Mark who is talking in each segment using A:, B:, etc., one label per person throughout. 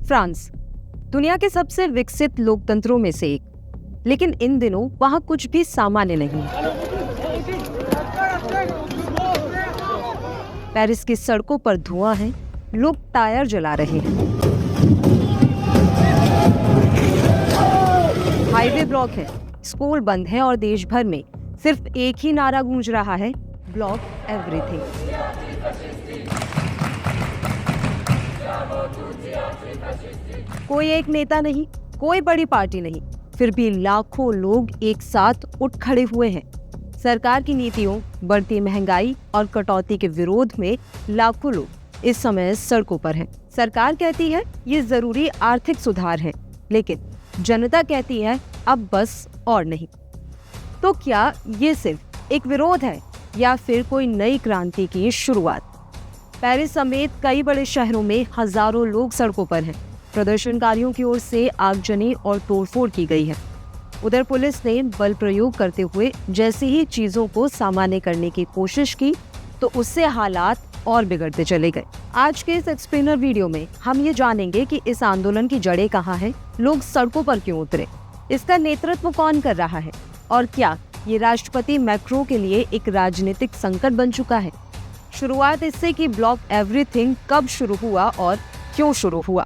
A: France दुनिया के सबसे विकसित लोकतंत्रों में से एक, लेकिन इन दिनों वहाँ कुछ भी सामान्य नहीं है। पेरिस की सड़कों पर धुआं है, लोग टायर जला रहे हैं, हाईवे ब्लॉक है, स्कूल बंद है और देश भर में सिर्फ एक ही नारा गूंज रहा है, ब्लॉक एवरीथिंग। कोई एक नेता नहीं, कोई बड़ी पार्टी नहीं, फिर भी लाखों लोग एक साथ उठ खड़े हुए हैं। सरकार की नीतियों, बढ़ती महंगाई और कटौती के विरोध में लाखों लोग इस समय सड़कों पर हैं। सरकार कहती है ये जरूरी आर्थिक सुधार है, लेकिन जनता कहती है अब बस और नहीं। तो क्या ये सिर्फ एक विरोध है या फिर कोई नई क्रांति की शुरुआत? पेरिस समेत कई बड़े शहरों में हजारों लोग सड़कों पर हैं। प्रदर्शनकारियों की ओर से आगजनी और तोड़फोड़ की गई है। उधर पुलिस ने बल प्रयोग करते हुए जैसे ही चीजों को सामान्य करने की कोशिश की तो उससे हालात और बिगड़ते चले गए। आज के इस एक्सप्लेनर वीडियो में हम ये जानेंगे कि इस आंदोलन की जड़ें कहाँ हैं, लोग सड़कों पर क्यों उतरे, इसका नेतृत्व कौन कर रहा है और क्या ये राष्ट्रपति मैक्रों के लिए एक राजनीतिक संकट बन चुका है। शुरुआत इससे कि ब्लॉक एवरीथिंग कब शुरू हुआ और क्यों शुरू हुआ।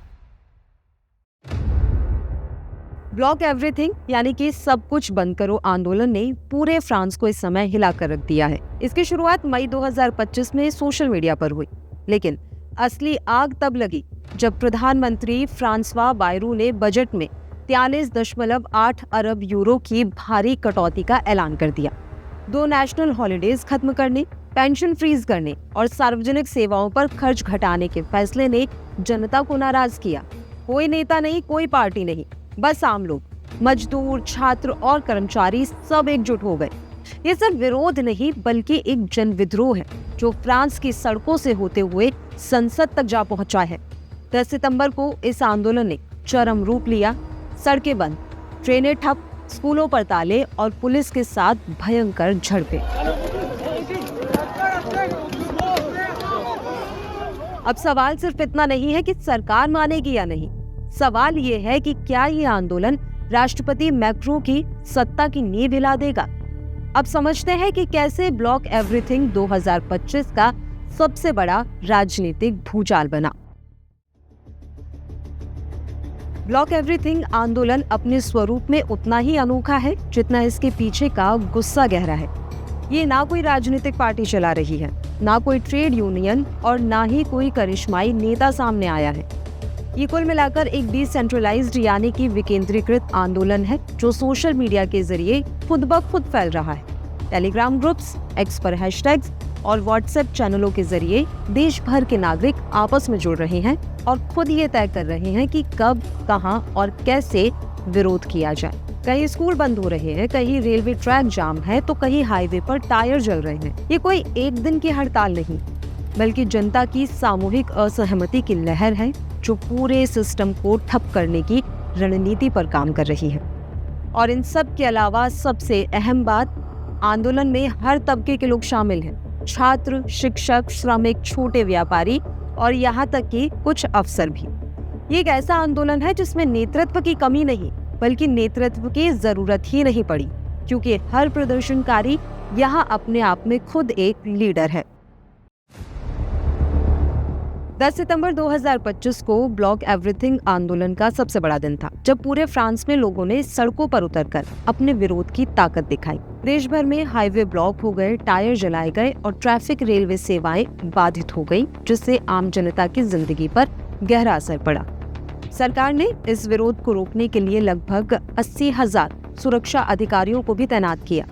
A: ब्लॉक एवरीथिंग यानी कि सब कुछ बंद करो आंदोलन ने पूरे फ्रांस को इस समय हिलाकर रख दिया है। इसकी शुरुआत मई 2025 में सोशल मीडिया पर हुई, लेकिन असली आग तब लगी जब प्रधानमंत्री फ्रांसवा बायरू ने बजट में 43.8 अरब यूरो की भारी कटौती का ऐलान कर दिया। 2 नेशनल हॉलिडेज खत्म करने, पेंशन फ्रीज करने और सार्वजनिक सेवाओं पर खर्च घटाने के फैसले ने जनता को नाराज किया। कोई नेता नहीं, कोई पार्टी नहीं, बस आम लोग, मजदूर, छात्र और कर्मचारी सब एकजुट हो गए। ये सिर्फ विरोध नहीं बल्कि एक जन विद्रोह है जो फ्रांस की सड़कों से होते हुए संसद तक जा पहुंचा है। 10 सितंबर को इस आंदोलन ने चरम रूप लिया। सड़कें बंद, ट्रेनें ठप, स्कूलों पर ताले और पुलिस के साथ भयंकर झड़पें। अब सवाल सिर्फ इतना नहीं है कि सरकार मानेगी या नहीं, सवाल ये है कि क्या ये आंदोलन राष्ट्रपति मैक्रों की सत्ता की नींव हिला देगा। अब समझते हैं कि कैसे ब्लॉक एवरीथिंग 2025 का सबसे बड़ा राजनीतिक भूचाल बना। ब्लॉक एवरीथिंग आंदोलन अपने स्वरूप में उतना ही अनोखा है जितना इसके पीछे का गुस्सा गहरा है। ये ना कोई राजनीतिक पार्टी चला रही है, ना कोई ट्रेड यूनियन और ना ही कोई करिश्माई नेता सामने आया है। ये कुल मिलाकर एक डिसेंट्रलाइज्ड यानी कि विकेंद्रीकृत आंदोलन है जो सोशल मीडिया के जरिए खुद ब खुद फैल रहा है। टेलीग्राम ग्रुप्स, एक्स पर हैशटैग्स और व्हाट्सएप चैनलों के जरिए देश भर के नागरिक आपस में जुड़ रहे हैं और खुद ये तय कर रहे हैं कि कब, कहां और कैसे विरोध किया जाए। कहीं स्कूल बंद हो रहे हैं, कहीं रेलवे ट्रैक जाम है तो कहीं हाईवे पर टायर जल रहे हैं। ये कोई एक दिन की हड़ताल नहीं बल्कि जनता की सामूहिक असहमति की लहर है जो पूरे सिस्टम को ठप करने की रणनीति पर काम कर रही है। और इन सब के अलावा सबसे अहम बात, आंदोलन में हर तबके के लोग शामिल हैं। छात्र, शिक्षक, श्रमिक, छोटे व्यापारी और यहाँ तक कि कुछ अफसर भी। ये एक ऐसा आंदोलन है जिसमें नेतृत्व की कमी नहीं बल्कि नेतृत्व की जरूरत ही नहीं पड़ी, क्योंकि हर प्रदर्शनकारी यहाँ अपने आप में खुद एक लीडर है। 10 सितंबर 2025 को ब्लॉक एवरीथिंग आंदोलन का सबसे बड़ा दिन था, जब पूरे फ्रांस में लोगों ने सड़कों पर उतरकर अपने विरोध की ताकत दिखाई। देश भर में हाईवे ब्लॉक हो गए, टायर जलाए गए और ट्रैफिक, रेलवे सेवाएं बाधित हो गई, जिससे आम जनता की जिंदगी पर गहरा असर पड़ा। सरकार ने इस विरोध को रोकने के लिए लगभग 80,000 सुरक्षा अधिकारियों को भी तैनात किया,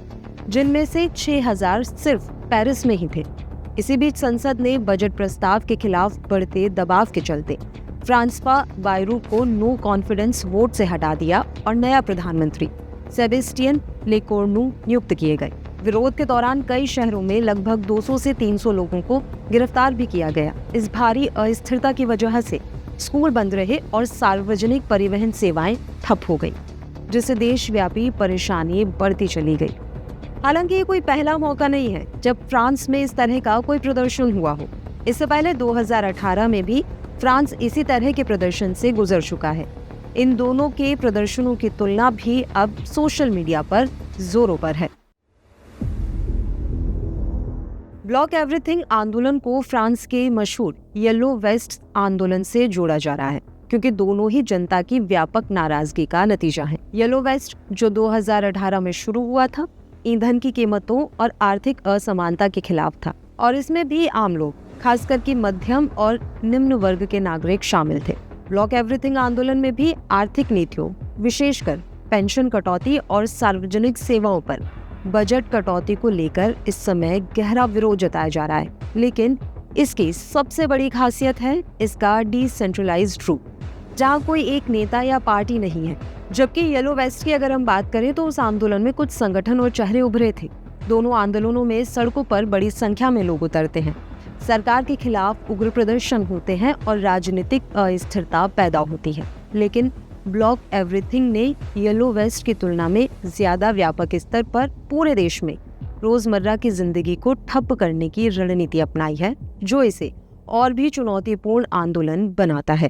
A: जिनमें से 6,000 सिर्फ पेरिस में ही थे। इसी बीच संसद ने बजट प्रस्ताव के खिलाफ बढ़ते दबाव के चलते फ्रांसवा बायरू को नो कॉन्फिडेंस वोट से हटा दिया और नया प्रधानमंत्री सेबेस्टियन लेकोर्नू नियुक्त किए गए। विरोध के दौरान कई शहरों में लगभग 200 से 300 लोगों को गिरफ्तार भी किया गया। इस भारी अस्थिरता की वजह से स्कूल बंद रहे और सार्वजनिक परिवहन सेवाएं ठप हो गई, जिससे देशव्यापी परेशानी बढ़ती चली गई। हालांकि ये कोई पहला मौका नहीं है जब फ्रांस में इस तरह का कोई प्रदर्शन हुआ हो। इससे पहले 2018 में भी फ्रांस इसी तरह के प्रदर्शन से गुजर चुका है। इन दोनों के प्रदर्शनों की तुलना भी अब सोशल मीडिया पर जोरों पर है। ब्लॉक एवरीथिंग आंदोलन को फ्रांस के मशहूर येलो वेस्ट आंदोलन से जोड़ा जा रहा है, क्योंकि दोनों ही जनता की व्यापक नाराजगी का नतीजा है। येलो वेस्ट जो 2018 में शुरू हुआ था, ईंधन की कीमतों और आर्थिक असमानता के खिलाफ था, और इसमें भी आम लोग, खासकर कि मध्यम और निम्न वर्ग के नागरिक शामिल थे। ब्लॉक एवरीथिंग आंदोलन में भी आर्थिक नीतियों, विशेषकर पेंशन कटौती और सार्वजनिक सेवाओं पर बजट कटौती को लेकर इस समय गहरा विरोध जताया जा रहा है। लेकिन इसकी सबसे बड़ी खासियत है इसका डिसेंट्रलाइज्ड रूप, जहाँ कोई एक नेता या पार्टी नहीं है। जबकि येलो वेस्ट की अगर हम बात करें तो उस आंदोलन में कुछ संगठन और चेहरे उभरे थे। दोनों आंदोलनों में सड़कों पर बड़ी संख्या में लोग उतरते हैं, सरकार के खिलाफ उग्र प्रदर्शन होते हैं और राजनीतिक अस्थिरता पैदा होती है। लेकिन ब्लॉक एवरीथिंग ने येलो वेस्ट की तुलना में ज्यादा व्यापक स्तर पर पूरे देश में रोजमर्रा की जिंदगी को ठप करने की रणनीति अपनाई है, जो इसे और भी चुनौतीपूर्ण आंदोलन बनाता है।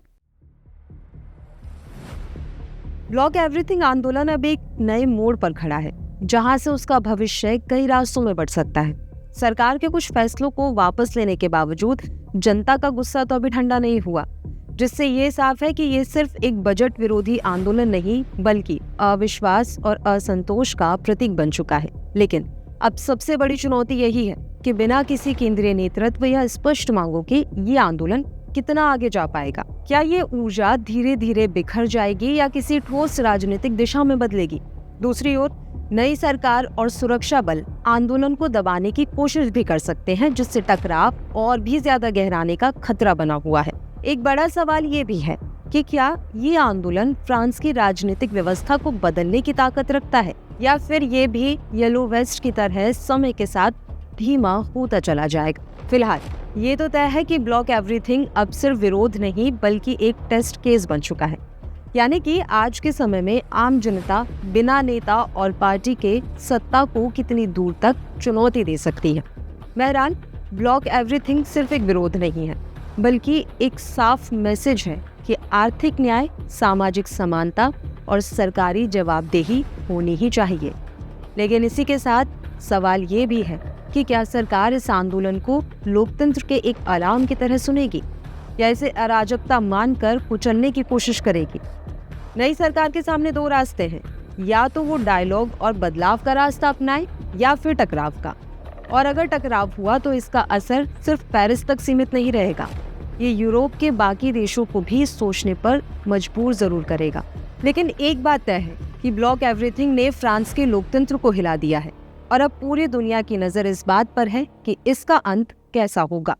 A: ब्लॉक एवरीथिंग आंदोलन अब एक नए मोड़ पर खड़ा है, जहां से उसका भविष्य कई रास्तों में बढ़ सकता है। सरकार के कुछ फैसलों को वापस लेने के बावजूद जनता का गुस्सा तो अभी ठंडा नहीं हुआ, जिससे ये साफ है कि ये सिर्फ एक बजट विरोधी आंदोलन नहीं, बल्कि अविश्वास और असंतोष का प्रतीक बन चुका है। लेकिन अब सबसे बड़ी चुनौती यही है कि बिना किसी केंद्रीय नेतृत्व या स्पष्ट मांगों के ये आंदोलन कितना आगे जा पाएगा। क्या ये ऊर्जा धीरे धीरे बिखर जाएगी या किसी ठोस राजनीतिक दिशा में बदलेगी? दूसरी ओर नई सरकार और सुरक्षा बल आंदोलन को दबाने की कोशिश भी कर सकते हैं, जिससे टकराव और भी ज्यादा गहराने का खतरा बना हुआ है। एक बड़ा सवाल ये भी है कि क्या ये आंदोलन फ्रांस की राजनीतिक व्यवस्था को बदलने की ताकत रखता है, या फिर ये भी येलो वेस्ट की तरह समय के साथ धीमा होता चला जाएगा। फिलहाल ये तो तय है कि ब्लॉक एवरीथिंग अब सिर्फ विरोध नहीं बल्कि एक टेस्ट केस बन चुका है, यानी कि आज के समय में आम जनता बिना नेता और पार्टी के सत्ता को कितनी दूर तक चुनौती दे सकती है। बहरहाल ब्लॉक एवरीथिंग सिर्फ एक विरोध नहीं है, बल्कि एक साफ मैसेज है कि आर्थिक न्याय, सामाजिक समानता और सरकारी जवाबदेही होनी ही चाहिए। लेकिन इसी के साथ सवाल ये भी है कि क्या सरकार इस आंदोलन को लोकतंत्र के एक अलार्म की तरह सुनेगी, या इसे अराजकता मानकर कुचलने की कोशिश करेगी? नई सरकार के सामने दो रास्ते हैं, या तो वो डायलॉग और बदलाव का रास्ता अपनाए या फिर टकराव का। और अगर टकराव हुआ तो इसका असर सिर्फ पेरिस तक सीमित नहीं रहेगा, ये यूरोप के बाकी देशों को भी सोचने पर मजबूर जरूर करेगा। लेकिन एक बात तय है कि ब्लॉक एवरीथिंग ने फ्रांस के लोकतंत्र को हिला दिया है, और अब पूरी दुनिया की नजर इस बात पर है कि इसका अंत कैसा होगा।